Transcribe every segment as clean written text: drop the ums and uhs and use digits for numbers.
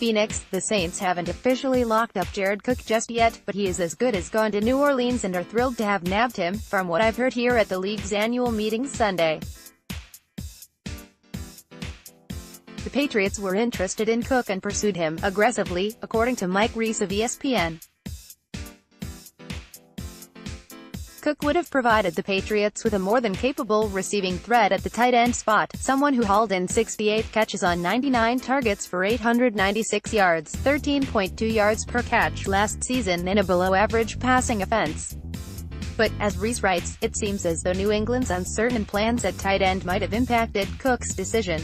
Phoenix. The Saints haven't officially locked up Jared Cook just yet, but he is as good as gone to New Orleans and are thrilled to have nabbed him, from what I've heard here at the league's annual meeting Sunday. The Patriots were interested in Cook and pursued him aggressively, according to Mike Reiss of ESPN. Cook would have provided the Patriots with a more than capable receiving threat at the tight end spot, someone who hauled in 68 catches on 99 targets for 896 yards, 13.2 yards per catch last season in a below-average passing offense. But, as Reiss writes, it seems as though New England's uncertain plans at tight end might have impacted Cook's decision.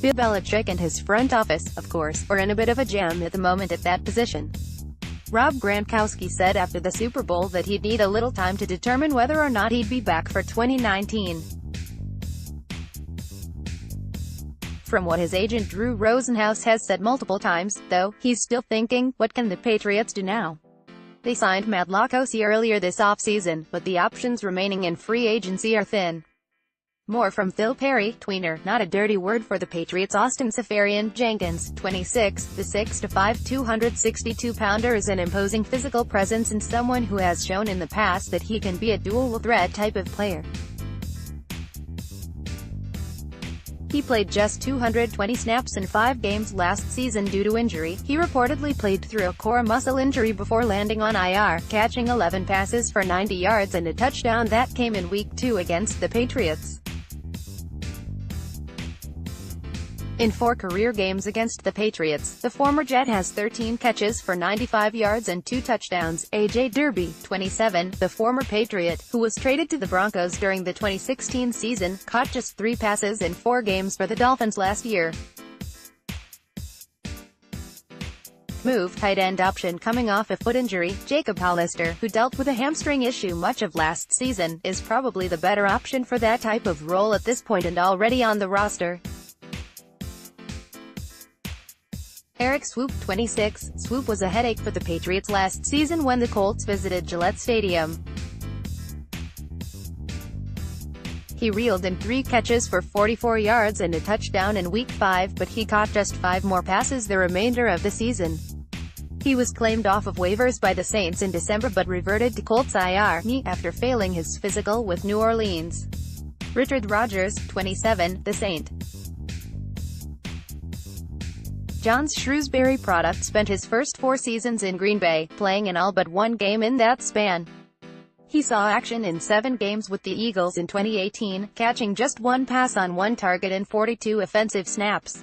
Bill Belichick and his front office, of course, are in a bit of a jam at the moment at that position. Rob Gronkowski said after the Super Bowl that he'd need a little time to determine whether or not he'd be back for 2019. From what his agent Drew Rosenhaus has said multiple times, though, he's still thinking, what can the Patriots do now? They signed Matt Lacosi earlier this offseason, but the options remaining in free agency are thin. More from Phil Perry, tweener, not a dirty word for the Patriots' Austin Seferian-Jenkins, 26, the 6'5", 262-pounder is an imposing physical presence and someone who has shown in the past that he can be a dual-threat type of player. He played just 220 snaps in 5 games last season due to injury. He reportedly played through a core muscle injury before landing on IR, catching 11 passes for 90 yards and a touchdown that came in Week 2 against the Patriots. In 4 career games against the Patriots, the former Jet has 13 catches for 95 yards and 2 touchdowns. A.J. Derby, 27, the former Patriot, who was traded to the Broncos during the 2016 season, caught just 3 passes in 4 games for the Dolphins last year. Move tight end option coming off a foot injury. Jacob Hollister, who dealt with a hamstring issue much of last season, is probably the better option for that type of role at this point and already on the roster. Eric Swoop, 26, Swoop was a headache for the Patriots last season when the Colts visited Gillette Stadium. He reeled in 3 catches for 44 yards and a touchdown in Week 5, but he caught just 5 more passes the remainder of the season. He was claimed off of waivers by the Saints in December but reverted to Colts IR knee after failing his physical with New Orleans. Richard Rodgers, 27, the Saint. John's Shrewsbury product spent his first 4 seasons in Green Bay, playing in all but 1 game in that span. He saw action in 7 games with the Eagles in 2018, catching just 1 pass on 1 target and 42 offensive snaps.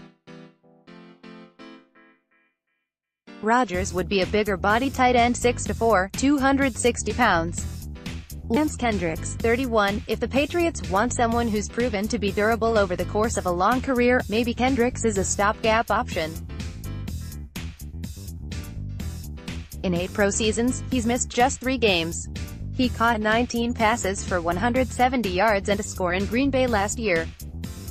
Rodgers would be a bigger-body tight end, 6'4", 260 pounds. Lance Kendricks, 31, if the Patriots want someone who's proven to be durable over the course of a long career, maybe Kendricks is a stopgap option. In 8 pro seasons, he's missed just 3 games. He caught 19 passes for 170 yards and a score in Green Bay last year.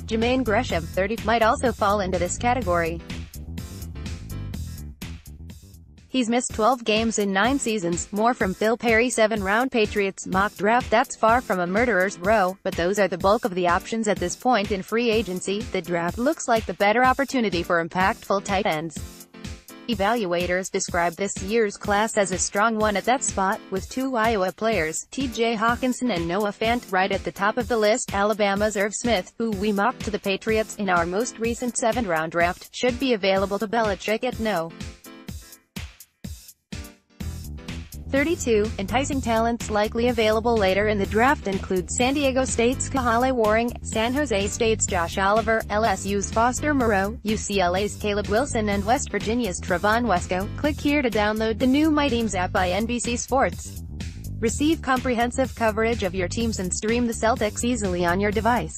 Jermaine Gresham, 30, might also fall into this category. He's missed 12 games in 9 seasons. More from Phil Perry. 7-round Patriots mock draft. That's far from a murderer's row, but those are the bulk of the options at this point in free agency. The draft looks like the better opportunity for impactful tight ends. Evaluators describe this year's class as a strong one at that spot, with 2 Iowa players, T.J. Hawkinson and Noah Fant, right at the top of the list. Alabama's Irv Smith, who we mocked to the Patriots in our most recent 7th-round draft, should be available to Belichick at no. 32. Enticing talents likely available later in the draft include San Diego State's Kahale Warring, San Jose State's Josh Oliver, LSU's Foster Moreau, UCLA's Caleb Wilson and West Virginia's Trevon Wesco. Click here to download the new My Teams app by NBC Sports. Receive comprehensive coverage of your teams and stream the Celtics easily on your device.